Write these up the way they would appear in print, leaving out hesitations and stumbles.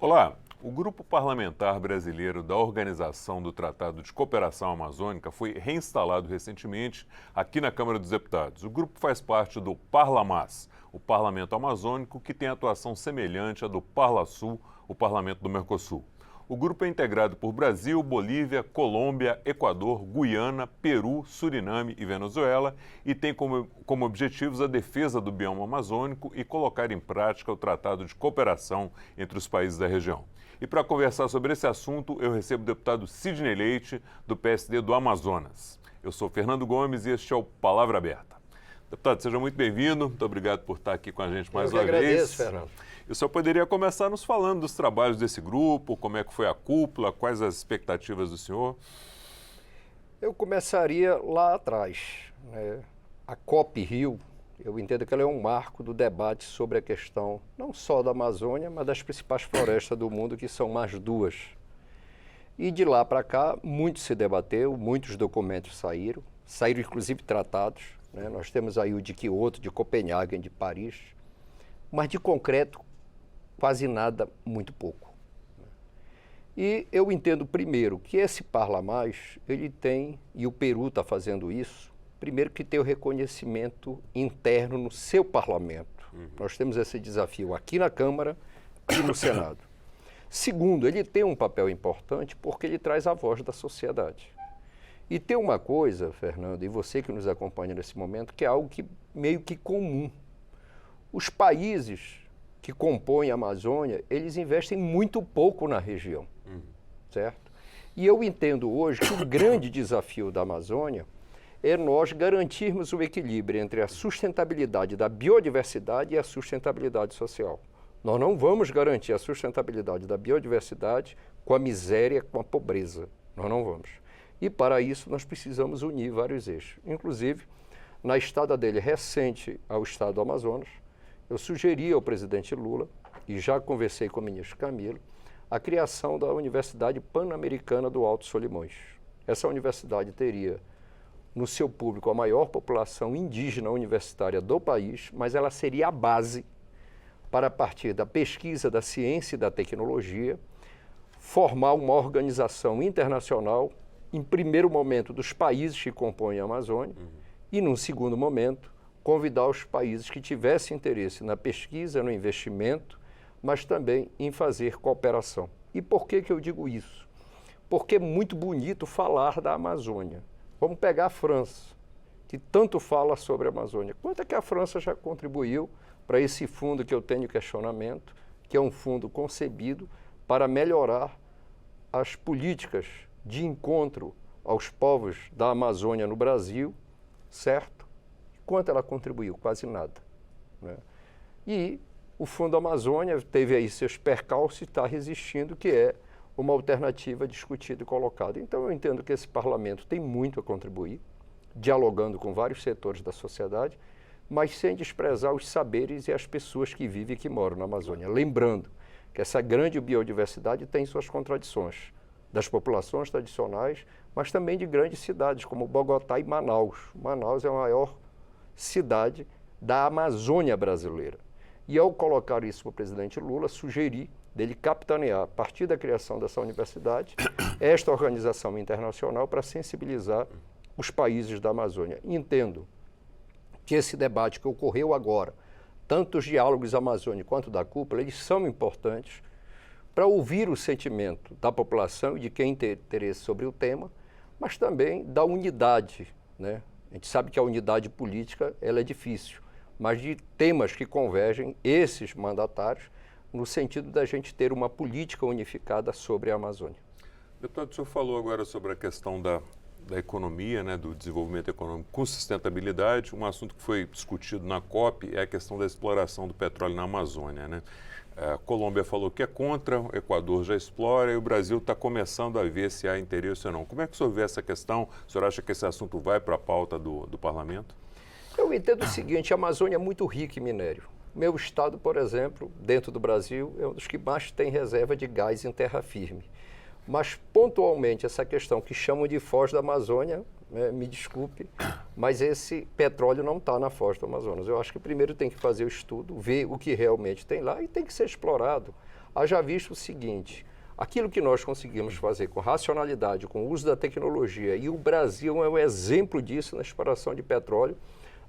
Olá, o Grupo Parlamentar Brasileiro da Organização do Tratado de Cooperação Amazônica foi reinstalado recentemente aqui na Câmara dos Deputados. O grupo faz parte do Parlamas, o Parlamento Amazônico, que tem atuação semelhante à do Parlasul, o Parlamento do Mercosul. O grupo é integrado por Brasil, Bolívia, Colômbia, Equador, Guiana, Peru, Suriname e Venezuela e tem como objetivos a defesa do bioma amazônico e colocar em prática o Tratado de Cooperação entre os países da região. E para conversar sobre esse assunto, eu recebo o deputado Sidney Leite, do PSD do Amazonas. Eu sou Fernando Gomes e este é o Palavra Aberta. Deputado, seja muito bem-vindo. Muito obrigado por estar aqui com a gente mais uma vez. Eu que agradeço, Fernando. Eu só poderia começar nos falando dos trabalhos desse grupo, como é que foi a cúpula, quais as expectativas do senhor? Eu começaria lá atrás, né? A COP Rio, eu entendo que ela é um marco do debate sobre a questão não só da Amazônia, mas das principais florestas do mundo, que são mais duas. E de lá para cá, muito se debateu, muitos documentos saíram inclusive tratados, né? Nós temos aí o de Kyoto, de Copenhague, de Paris, mas de concreto, quase nada, muito pouco. E eu entendo, primeiro, que esse Parlamas, ele tem, e o Peru está fazendo isso, primeiro que tem o reconhecimento interno no seu parlamento. Nós temos esse desafio aqui na Câmara e no Senado. Segundo, ele tem um papel importante porque ele traz a voz da sociedade. E tem uma coisa, Fernando, e você que nos acompanha nesse momento, que é algo que meio que comum. Os países que compõem a Amazônia, eles investem muito pouco na região, certo? E eu entendo hoje que o grande desafio da Amazônia é nós garantirmos o equilíbrio entre a sustentabilidade da biodiversidade e a sustentabilidade social. Nós não vamos garantir a sustentabilidade da biodiversidade com a miséria, com a pobreza. Nós não vamos. E para isso nós precisamos unir vários eixos. Inclusive, na estada dele recente ao estado do Amazonas, eu sugeri ao presidente Lula, e já conversei com o ministro Camilo, a criação da Universidade Pan-Americana do Alto Solimões. Essa universidade teria no seu público a maior população indígena universitária do país, mas ela seria a base para, a partir da pesquisa, da ciência e da tecnologia, formar uma organização internacional, em primeiro momento dos países que compõem a Amazônia, e num segundo momento, convidar os países que tivessem interesse na pesquisa, no investimento, mas também em fazer cooperação. E por que eu digo isso? Porque é muito bonito falar da Amazônia. Vamos pegar a França, que tanto fala sobre a Amazônia. Quanto é que a França já contribuiu para esse fundo que eu tenho questionamento, que é um fundo concebido para melhorar as políticas de encontro aos povos da Amazônia no Brasil, certo? Quanto ela contribuiu? Quase nada, né? E o Fundo Amazônia teve aí seus percalços e está resistindo, que é uma alternativa discutida e colocada. Então eu entendo que esse parlamento tem muito a contribuir, dialogando com vários setores da sociedade, mas sem desprezar os saberes e as pessoas que vivem e que moram na Amazônia. Lembrando que essa grande biodiversidade tem suas contradições, das populações tradicionais, mas também de grandes cidades, como Bogotá e Manaus. Manaus é a maior cidade da Amazônia brasileira. E ao colocar isso para o presidente Lula, sugeri dele capitanear, a partir da criação dessa universidade, esta organização internacional para sensibilizar os países da Amazônia. Entendo que esse debate que ocorreu agora, tanto os diálogos amazônicos quanto da cúpula, eles são importantes para ouvir o sentimento da população e de quem tem interesse sobre o tema, mas também da unidade, né? A gente sabe que a unidade política ela é difícil, mas de temas que convergem, esses mandatários, no sentido da gente ter uma política unificada sobre a Amazônia. Deputado, o senhor falou agora sobre a questão da economia, né, do desenvolvimento econômico com sustentabilidade. Um assunto que foi discutido na COP é a questão da exploração do petróleo na Amazônia, né? A Colômbia falou que é contra, o Equador já explora e o Brasil está começando a ver se há interesse ou não. Como é que o senhor vê essa questão? O senhor acha que esse assunto vai para a pauta do parlamento? Eu entendo o seguinte, a Amazônia é muito rica em minério. Meu estado, por exemplo, dentro do Brasil, é um dos que mais tem reserva de gás em terra firme. Mas, pontualmente, essa questão que chamam de Foz da Amazônia, me desculpe, mas esse petróleo não está na Foz do Amazonas. Eu acho que primeiro tem que fazer o estudo, ver o que realmente tem lá e tem que ser explorado. Haja visto o seguinte, aquilo que nós conseguimos fazer com racionalidade, com o uso da tecnologia, e o Brasil é um exemplo disso na exploração de petróleo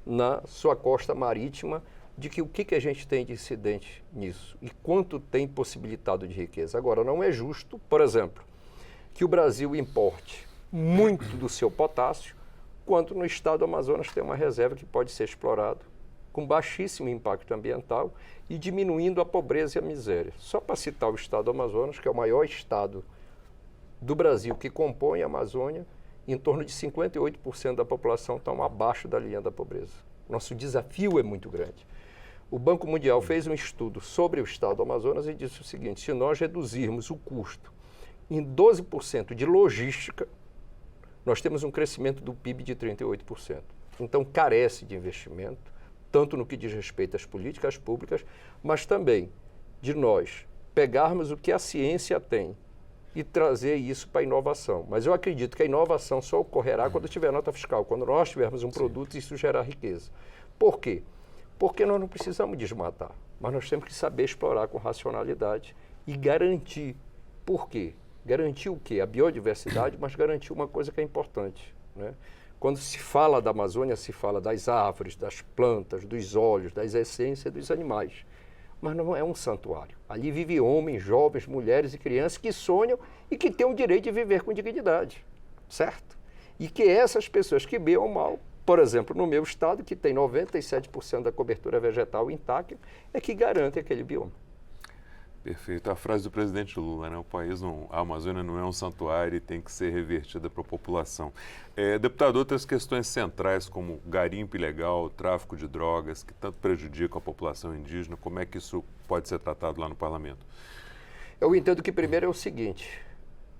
na sua costa marítima, de que o que a gente tem de incidente nisso e quanto tem possibilitado de riqueza. Agora, não é justo, por exemplo, que o Brasil importe muito do seu potássio, quanto no estado do Amazonas tem uma reserva que pode ser explorado com baixíssimo impacto ambiental e diminuindo a pobreza e a miséria. Só para citar o estado do Amazonas, que é o maior estado do Brasil que compõe a Amazônia, em torno de 58% da população estão abaixo da linha da pobreza. Nosso desafio é muito grande. O Banco Mundial fez um estudo sobre o estado do Amazonas e disse o seguinte, se nós reduzirmos o custo em 12% de logística, nós temos um crescimento do PIB de 38%. Então, carece de investimento, tanto no que diz respeito às políticas públicas, mas também de nós pegarmos o que a ciência tem e trazer isso para a inovação. Mas eu acredito que a inovação só ocorrerá quando tiver nota fiscal, quando nós tivermos um produto e isso gerar riqueza. Por quê? Porque nós não precisamos desmatar, mas nós temos que saber explorar com racionalidade e garantir. Por quê? Garantir o quê? A biodiversidade, mas garantir uma coisa que é importante, né? Quando se fala da Amazônia, se fala das árvores, das plantas, dos óleos, das essências dos animais. Mas não é um santuário. Ali vivem homens, jovens, mulheres e crianças que sonham e que têm o direito de viver com dignidade, certo? E que essas pessoas que bebam mal, por exemplo, no meu estado, que tem 97% da cobertura vegetal intacta, é que garante aquele bioma. Perfeito. A frase do presidente Lula, né? A Amazônia não é um santuário e tem que ser revertida para a população. Deputado, outras questões centrais como garimpo ilegal, tráfico de drogas, que tanto prejudicam a população indígena, como é que isso pode ser tratado lá no parlamento? Eu entendo que primeiro é o seguinte,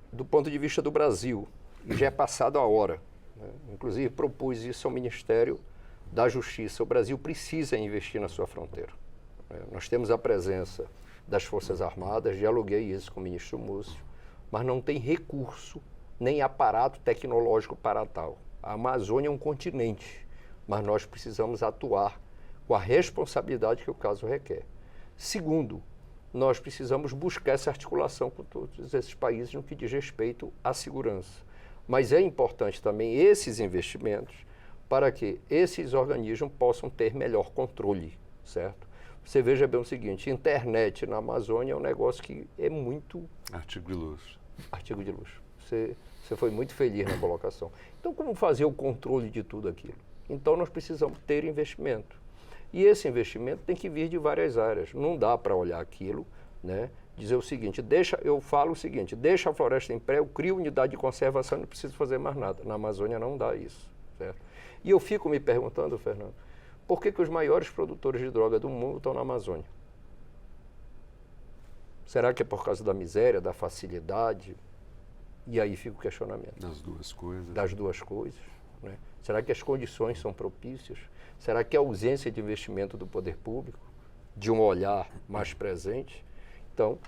do ponto de vista do Brasil, e já é passado a hora, né? Inclusive propus isso ao Ministério da Justiça, o Brasil precisa investir na sua fronteira. Nós temos a presença das Forças Armadas, dialoguei isso com o ministro Múcio, mas não tem recurso nem aparato tecnológico para tal. A Amazônia é um continente, mas nós precisamos atuar com a responsabilidade que o caso requer. Segundo, nós precisamos buscar essa articulação com todos esses países no que diz respeito à segurança. Mas é importante também esses investimentos para que esses organismos possam ter melhor controle, certo? Você veja bem o seguinte, internet na Amazônia é um negócio que é muito... Artigo de luxo. Artigo de luxo. Você foi muito feliz na colocação. Então, como fazer o controle de tudo aquilo? Então, nós precisamos ter investimento. E esse investimento tem que vir de várias áreas. Não dá para olhar aquilo, né? Dizer o seguinte, eu falo o seguinte, deixa a floresta em pé, eu crio unidade de conservação, não preciso fazer mais nada. Na Amazônia não dá isso, certo? E eu fico me perguntando, Fernando, por que os maiores produtores de droga do mundo estão na Amazônia? Será que é por causa da miséria, da facilidade? E aí fica o questionamento. Das duas coisas. Das duas coisas, né? Será que as condições são propícias? Será que a ausência de investimento do poder público, de um olhar mais presente? Então,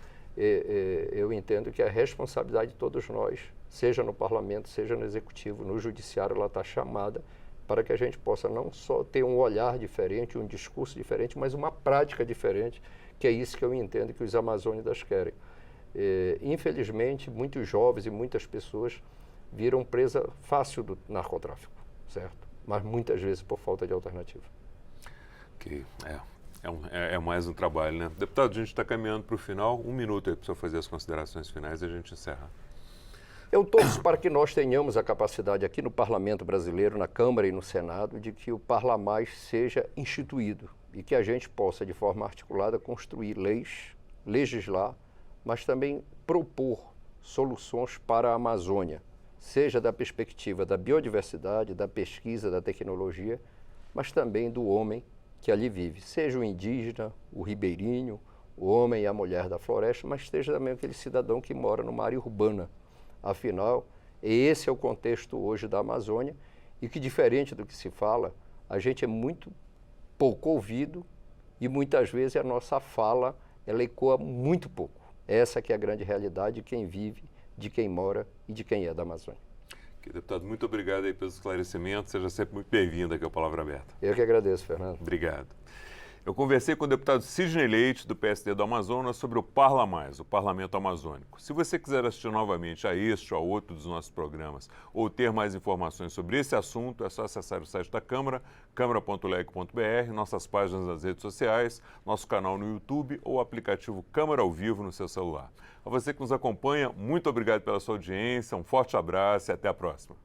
eu entendo que a responsabilidade de todos nós, seja no parlamento, seja no executivo, no judiciário, ela está chamada para que a gente possa não só ter um olhar diferente, um discurso diferente, mas uma prática diferente, que é isso que eu entendo que os amazônidas querem. Infelizmente, muitos jovens e muitas pessoas viram presa fácil do narcotráfico, certo? Mas muitas vezes por falta de alternativa. É mais um trabalho, né? Deputado, a gente está caminhando para o final. 1 minuto aí para o senhor fazer as considerações finais e a gente encerra. Eu torço para que nós tenhamos a capacidade aqui no Parlamento Brasileiro, na Câmara e no Senado, de que o Parlamais seja instituído e que a gente possa, de forma articulada, construir leis, legislar, mas também propor soluções para a Amazônia, seja da perspectiva da biodiversidade, da pesquisa, da tecnologia, mas também do homem que ali vive, seja o indígena, o ribeirinho, o homem e a mulher da floresta, mas seja também aquele cidadão que mora numa área urbana. Afinal, esse é o contexto hoje da Amazônia e que, diferente do que se fala, a gente é muito pouco ouvido e muitas vezes a nossa fala ela ecoa muito pouco. Essa que é a grande realidade de quem vive, de quem mora e de quem é da Amazônia. Deputado, muito obrigado aí pelos esclarecimentos. Seja sempre muito bem-vindo aqui ao Palavra Aberta. Eu que agradeço, Fernando. Obrigado. Eu conversei com o deputado Sidney Leite, do PSD do Amazonas, sobre o Parla Mais, o Parlamento Amazônico. Se você quiser assistir novamente a este ou a outro dos nossos programas ou ter mais informações sobre esse assunto, é só acessar o site da Câmara, câmara.leg.br, nossas páginas nas redes sociais, nosso canal no YouTube ou o aplicativo Câmara ao Vivo no seu celular. A você que nos acompanha, muito obrigado pela sua audiência, um forte abraço e até a próxima.